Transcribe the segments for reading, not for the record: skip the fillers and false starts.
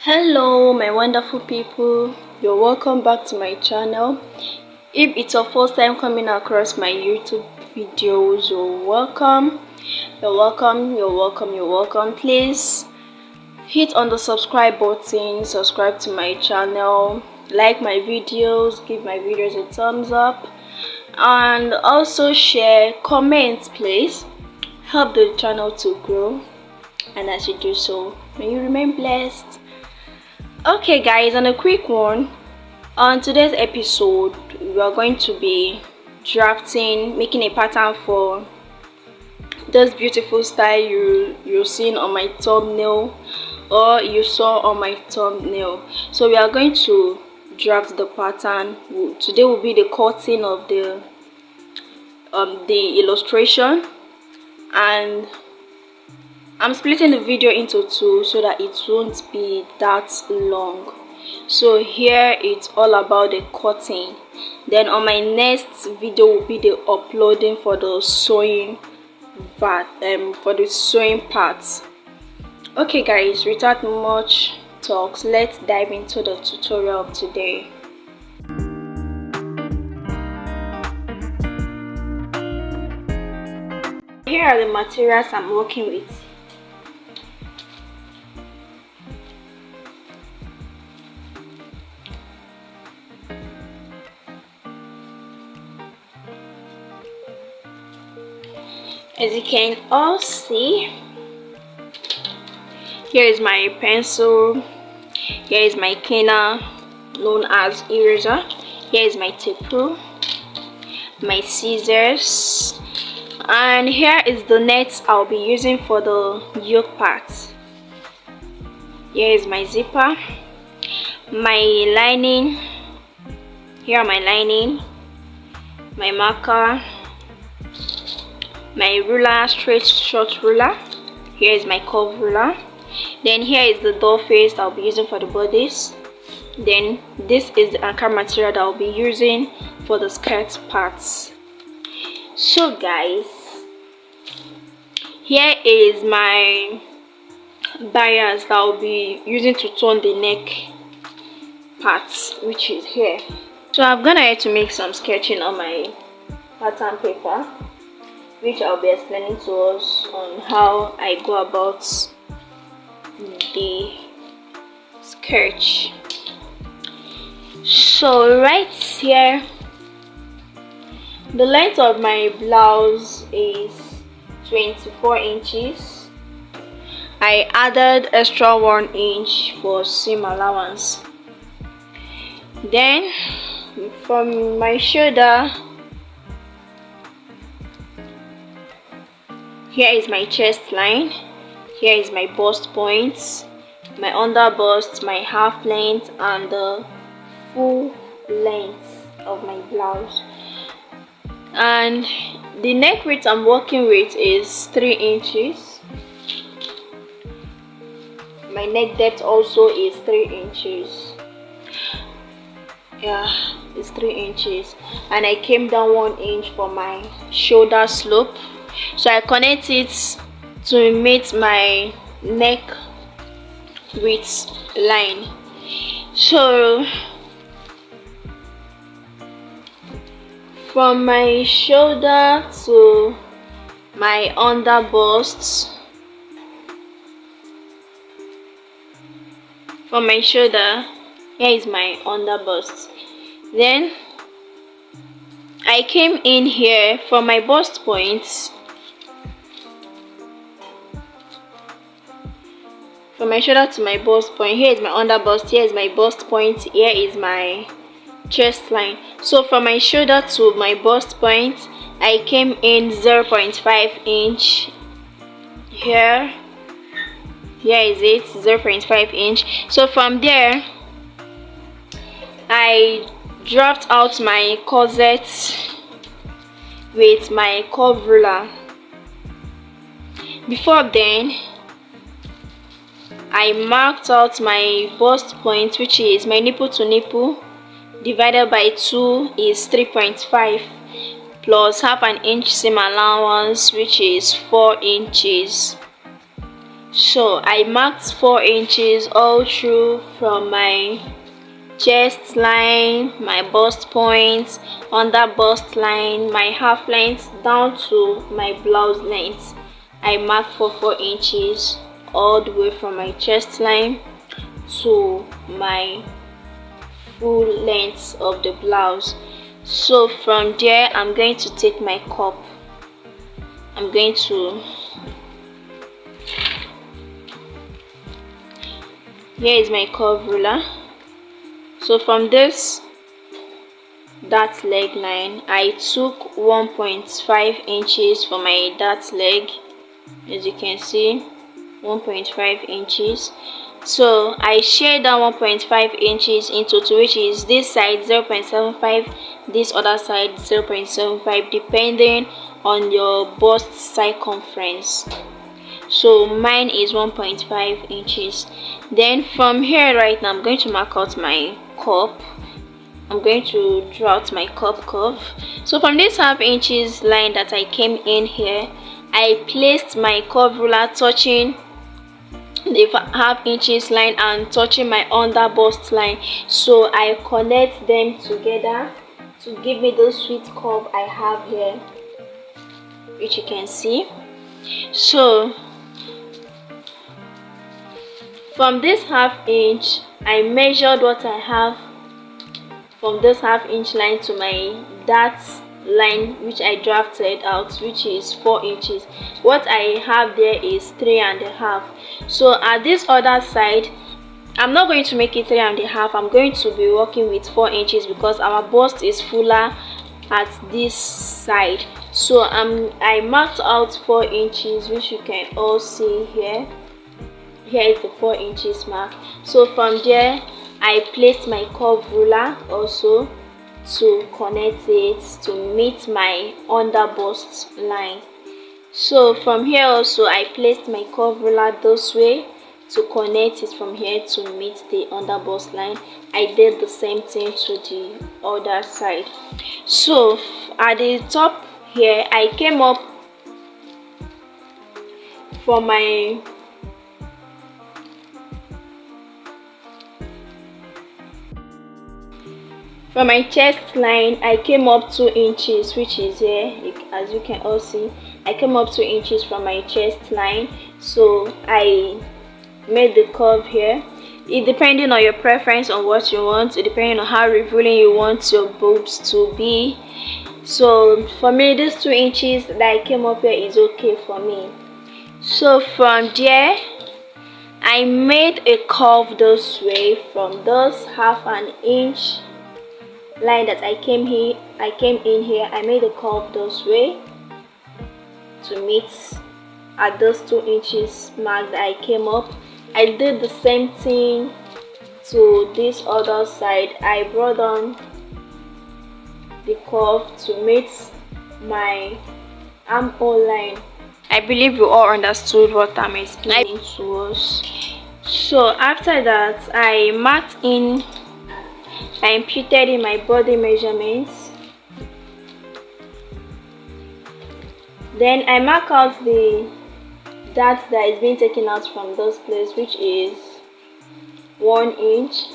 Hello my wonderful people, you're welcome back to my channel. If it's your first time coming across my YouTube videos, you're welcome. Please hit on the subscribe button, subscribe to my channel, like my videos, give my videos a thumbs up, and also share, comment. Please help the channel to grow, and as you do so, may you remain blessed. Okay guys, on a quick one, on today's episode we are going to be making a pattern for this beautiful style you're seeing on my thumbnail, or you saw on my thumbnail. So we are going to draft the pattern. Today will be the cutting of the illustration, and I'm splitting the video into two so that it won't be that long. So here it's all about the cutting. Then on my next video will be the uploading for the sewing part, parts. Okay guys, without much talks, let's dive into the tutorial of today. Here are the materials I'm working with. As you can all see, here is my pencil, here is my cleaner known as eraser, here is my tape rule, my scissors, and here is the net I'll be using for the yoke part. Here is my zipper, my lining, here are my lining, my marker, my ruler, straight short ruler, here is my curve ruler, then here is the doll face I'll be using for the bodice, then this is the anchor material that I'll be using for the skirt parts. So guys, here is my bias that I'll be using to turn the neck parts, which is here. So I've gone ahead to make some sketching on my pattern paper, which I'll be explaining to us on how I go about the sketch. So right here, the length of my blouse is 24 inches. I added extra 1 inch for seam allowance. Then from my shoulder, here is my chest line, here is my bust points, my under bust, my half length, and the full length of my blouse. And the neck width I'm working with is 3 inches. My neck depth also is 3 inches. Yeah, it's 3 inches, and I came down 1 inch for my shoulder slope. So I connect it to meet my neck width line. So from my shoulder to my under bust, from my shoulder, here is my under bust. Then I came in here from my bust points. From my shoulder to my bust point, here is my under bust, here is my bust point, here is my chest line. So from my shoulder to my bust point, I came in 0.5 inch. Here is it, 0.5 inch. So from there, I dropped out my corset with my curve ruler. Before then, I marked out my bust point, which is my nipple to nipple divided by 2 is 3.5, plus half an inch seam allowance, which is 4 inches. So I marked 4 inches all through from my chest line, my bust point, under bust line, my half length down to my blouse length. I marked for 4 inches all the way from my chest line to my full length of the blouse. So from there I'm going to take my cup. Here is my curve ruler. So from this dart leg line, I took 1.5 inches for my dart leg. As you can see, 1.5 inches. So I share that 1.5 inches into 2, which is this side 0.75, this other side 0.75, depending on your bust circumference. So mine is 1.5 inches. Then from here right now I'm going to mark out my cup. I'm going to draw out my cup curve. So from this half inches line that I came in here, I placed my curve ruler touching the half inches line and touching my under bust line. So I connect them together to give me the sweet curve I have here, which you can see. So from this half inch, I measured what I have from this half inch line to my dart line, which I drafted out, which is 4 inches. What I have there is 3.5. So at this other side, I'm not going to make it 3.5. I'm going to be working with 4 inches because our bust is fuller at this side. So I marked out 4 inches, which you can all see here. Here is the 4 inches mark. So from there I placed my curve ruler also to connect it to meet my under bust line. So from here also I placed my curve ruler this way to connect it from here to meet the under bust line. I did the same thing to the other side. So at the top here, I came up for my chest line. I came up 2 inches, which is here. As you can all see, I came up 2 inches from my chest line. So I made the curve here. It depending on your preference on what you want, it depending on how revealing you want your boobs to be. So for me, this 2 inches that I came up here is okay for me. So from there I made a curve this way from this half an inch line that I came in here. I made a curve this way to meet at those 2 inches mark that I came up. I did the same thing to this other side. I brought on the curve to meet my armhole line. I believe you all understood what I'm explaining to us. So after that, I marked in, I imputed in my body measurements. Then I mark out the dart that is being taken out from this place, which is 1 inch.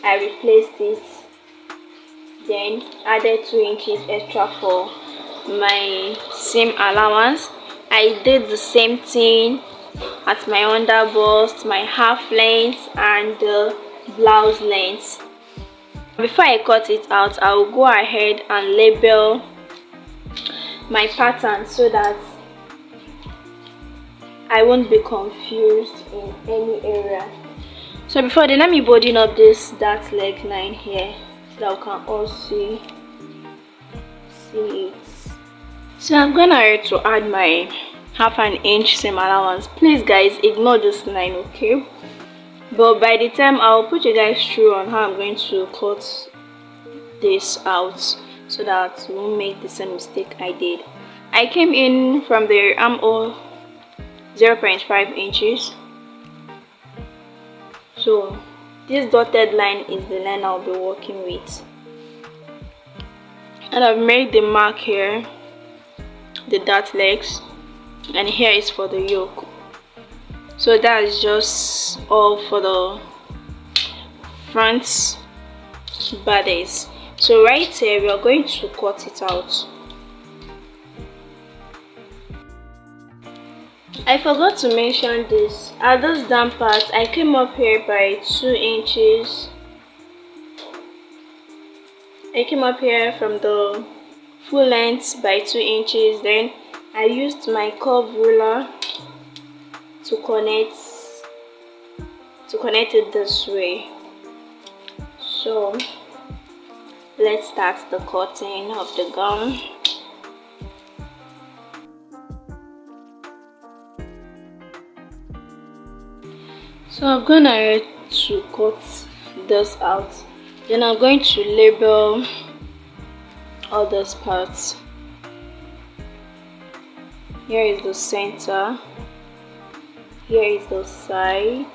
I replaced it, then added 2 inches extra for my seam allowance. I did the same thing at my under bust, my half length and the blouse length. Before I cut it out, I will go ahead and label my pattern so that I won't be confused in any area. So before then, let me button up this dart leg line here so that we can all see it. So I'm gonna to add my half an inch seam allowance. Please guys, ignore this line, okay? But by the time I'll put you guys through on how I'm going to cut this out so that we won't make the same mistake I did. I came in from the armhole 0.5 inches. So this dotted line is the line I'll be working with, and I've made the mark here, the dart legs, and here is for the yoke. So that is just all for the front bodies. So right here we are going to cut it out. I forgot to mention this. At this down part, I came up here by 2 inches. I came up here from the full length by 2 inches. Then I used my curve ruler to connect it this way. So let's start the cutting of the gown. So I'm gonna to cut this out. Then I'm going to label all those parts. Here is the center. Here is the side.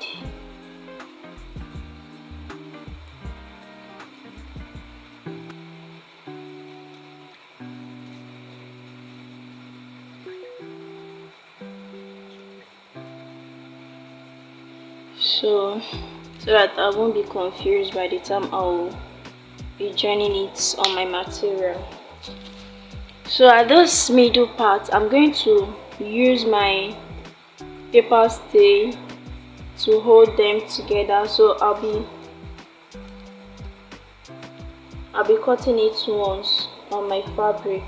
So that I won't be confused by the time I'll be joining it on my material. So at this middle part, I'm going to use my paper stay to hold them together. So I'll be cutting it once on my fabric.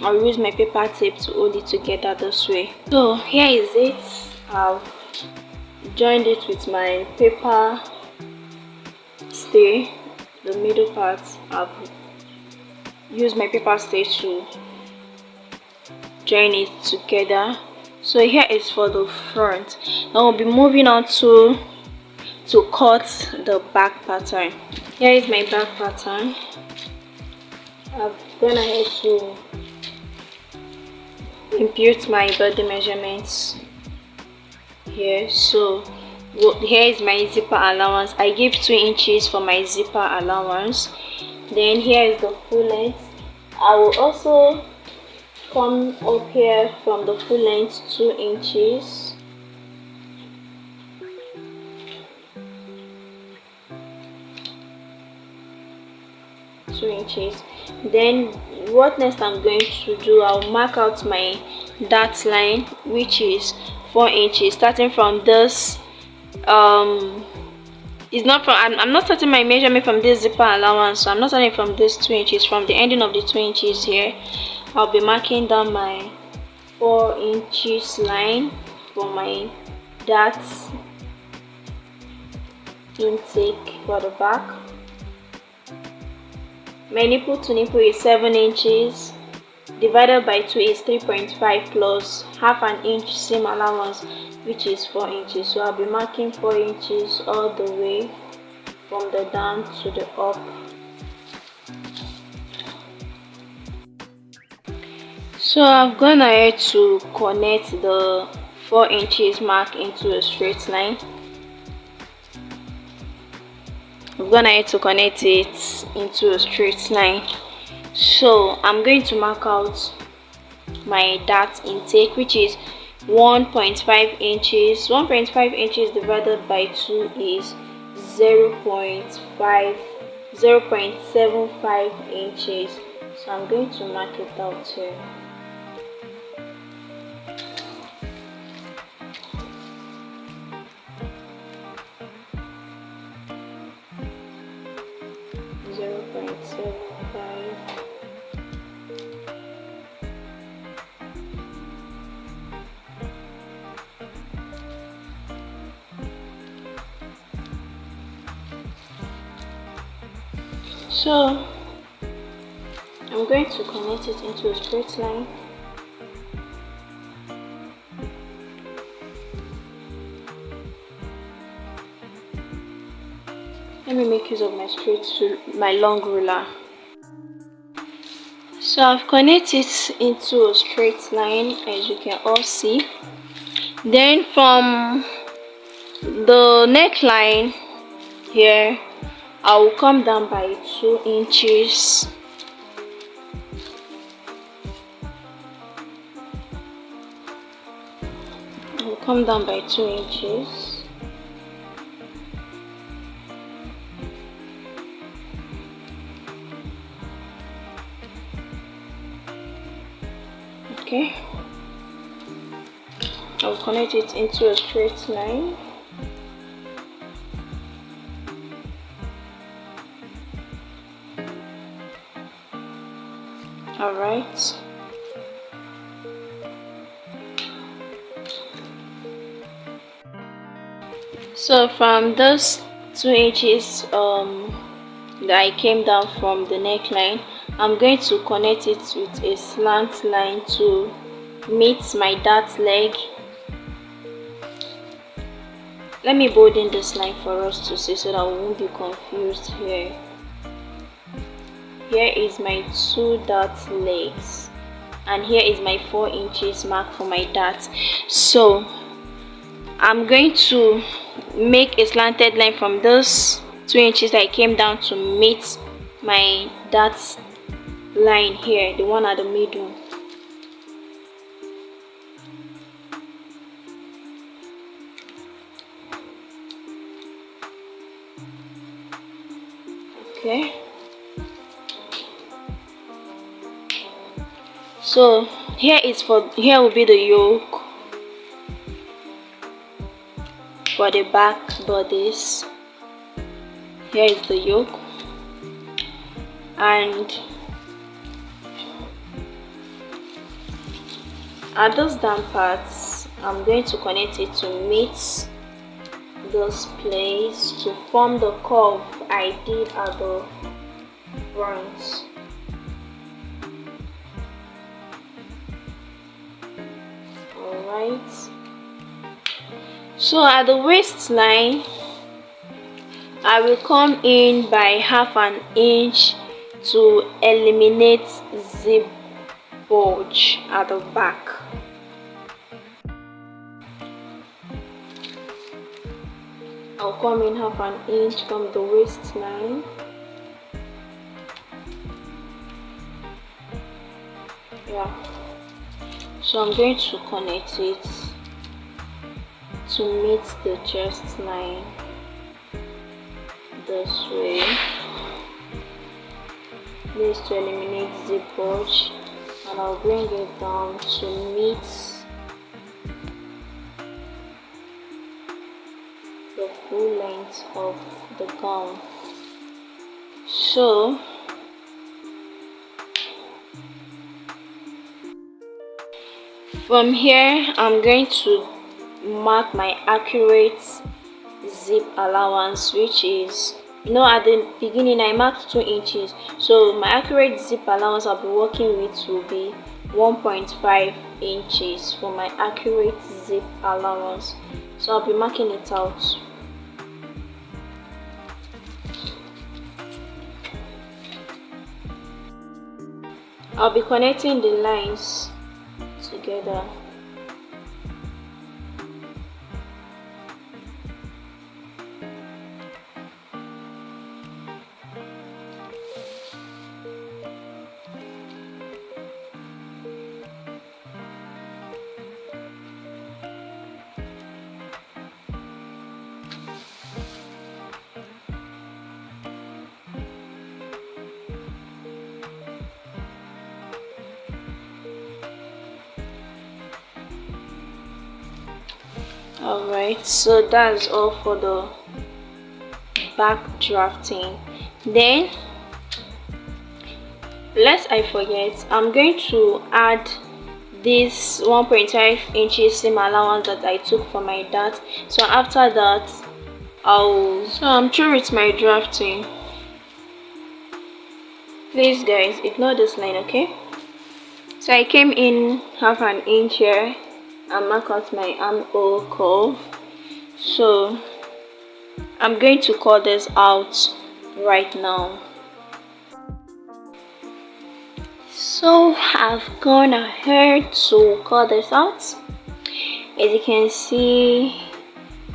I'll use my paper tape to hold it together this way. So here is it. I've joined it with my paper stay. The middle part, I've used my paper stay to join it together. So here is for the front. Now we'll be moving on to cut the back pattern. Here is my back pattern. I've gone ahead to impute my body measurements here. So here is my zipper allowance. I give 2 inches for my zipper allowance. Then here is the full length. I will also come up here from the full length 2 inches. Then what next I'm going to do, I'll mark out my dart line, which is 4 inches, starting from this. It's not from, I'm not starting my measurement from this zipper allowance, so I'm not starting from this 2 inches. From the ending of the 2 inches here, I'll be marking down my 4 inches line for my dart intake for the back. My nipple to nipple is 7 inches, divided by 2 is 3.5 plus half an inch seam allowance, which is 4 inches. So I'll be marking 4 inches all the way from the down to the up. So I've gone ahead to connect the 4 inches mark into a straight line. I'm gonna need to connect it into a straight line. So I'm going to mark out my dart intake, which is 1.5 inches. 1.5 inches divided by 2 is 0.75 inches. So I'm going to mark it out here. So I'm going to connect it into a straight line. Let me make use of my long ruler. So I've connected it into a straight line, as you can all see. Then from the neckline here, I will come down by 2 inches. I'll come down by 2 inches. Okay, I'll connect it into a straight line. All right. So from those 2 inches that I came down from the neckline, I'm going to connect it with a slant line to meet my dart leg. Let me bold in this line for us to see so that we won't be confused here. Here is my 2 dart legs, and here is my 4 inches mark for my dart. So I'm going to make a slanted line from those 2 inches that I came down to meet my dart line here, the one at the middle. Okay, so here will be the yoke for the back bodice. Here is the yoke, and at those down parts I'm going to connect it to meet this place to form the curve I did at the front. Alright, so at the waistline I will come in by 1/2 inch to eliminate zip bulge at the back. I'll come in 1/2 inch from the waistline. Yeah, so I'm going to connect it to meet the chest line this way. This to eliminate zip bulge, and I'll bring it down to meet the full length of the gown. So from here I'm going to mark my accurate zip allowance, which is, at the beginning I marked 2 inches, so my accurate zip allowance I'll be working with will be 1.5 inches for my accurate zip allowance. So I'll be marking it out. I'll be connecting the lines together. Alright, so that's all for the back drafting. Then, lest I forget, I'm going to add this 1.5 inches seam allowance that I took for my dart. So after that, I'm through with my drafting. Please guys, ignore this line, okay? So I came in 1/2 inch here and mark out my armhole curve. So I'm going to cut this out right now. So I've gone ahead to cut this out. As you can see,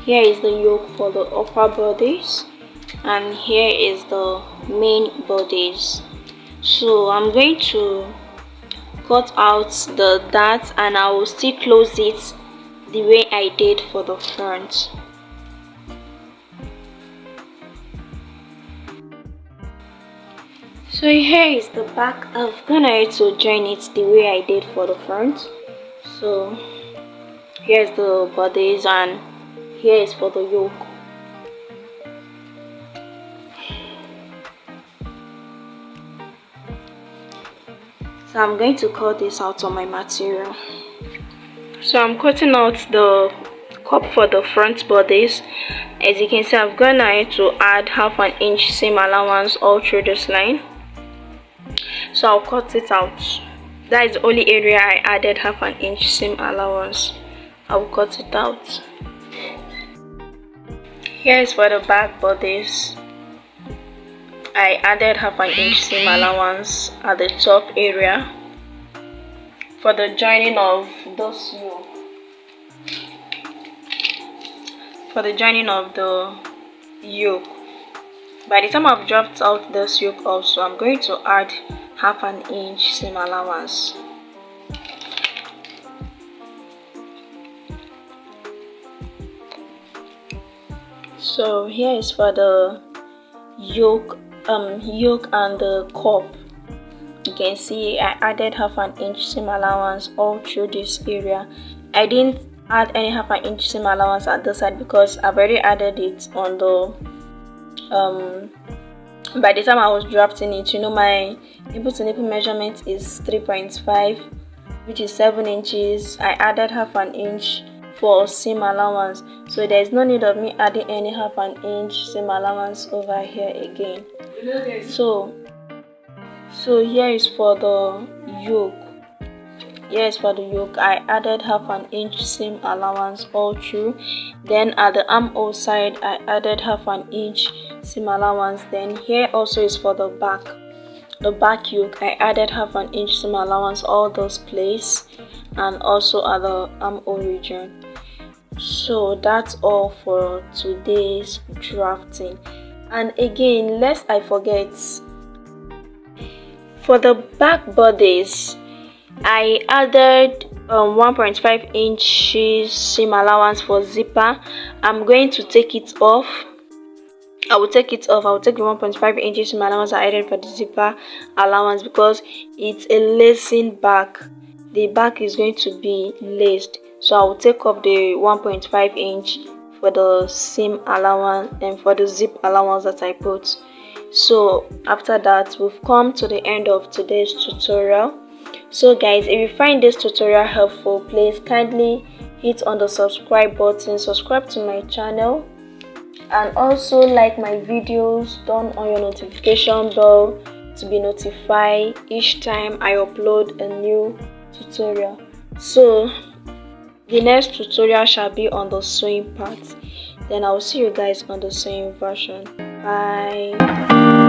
here is the yoke for the upper bodies and here is the main bodies. So I'm going to cut out the dart and I will still close it the way I did for the front. So here is the back. I'm gonna to join it the way I did for the front. So here's the bodies and here is for the yoke. So I'm going to cut this out on my material. So I'm cutting out the cup for the front bodies. As you can see, I'm gonna to add half an inch seam allowance all through this line. So I'll cut it out. That is the only area I added half an inch seam allowance. I'll cut it out. Here is for the back bodies. I added half an inch seam allowance at the top area for the joining of those yoke. For the joining of the yoke. By the time I've dropped out this yoke also, I'm going to add half an inch seam allowance. So here is for the yoke and the cup. You can see I added half an inch seam allowance all through this area. I didn't add any half an inch seam allowance at the side because I've already added it on the by the time I was drafting it. You know, my nipple to nipple measurement is 3.5, which is 7 inches. I added half an inch for seam allowance, so there is no need of me adding any half an inch seam allowance over here again. So here is for the yoke. Here is for the yoke. I added half an inch seam allowance all through. Then at the armhole side, I added half an inch seam allowance. Then here also is for the back yoke. I added half an inch seam allowance all those places, and also at the armhole region. So that's all for today's drafting. And again, lest I forget, for the back bodies, I added 1.5 inches seam allowance for zipper. I'm going to take it off. I will take it off. I will take the 1.5 inches seam allowance I added for the zipper allowance because it's a lacing back. The back is going to be laced, so I will take off the 1.5 inch for the seam allowance and for the zip allowance that I put. So after that, we've come to the end of today's tutorial. So guys, if you find this tutorial helpful, please kindly hit on the subscribe button, subscribe to my channel, and also like my videos, turn on your notification bell to be notified each time I upload a new tutorial. So the next tutorial shall be on the sewing part. Then I will see you guys on the sewing version. Bye.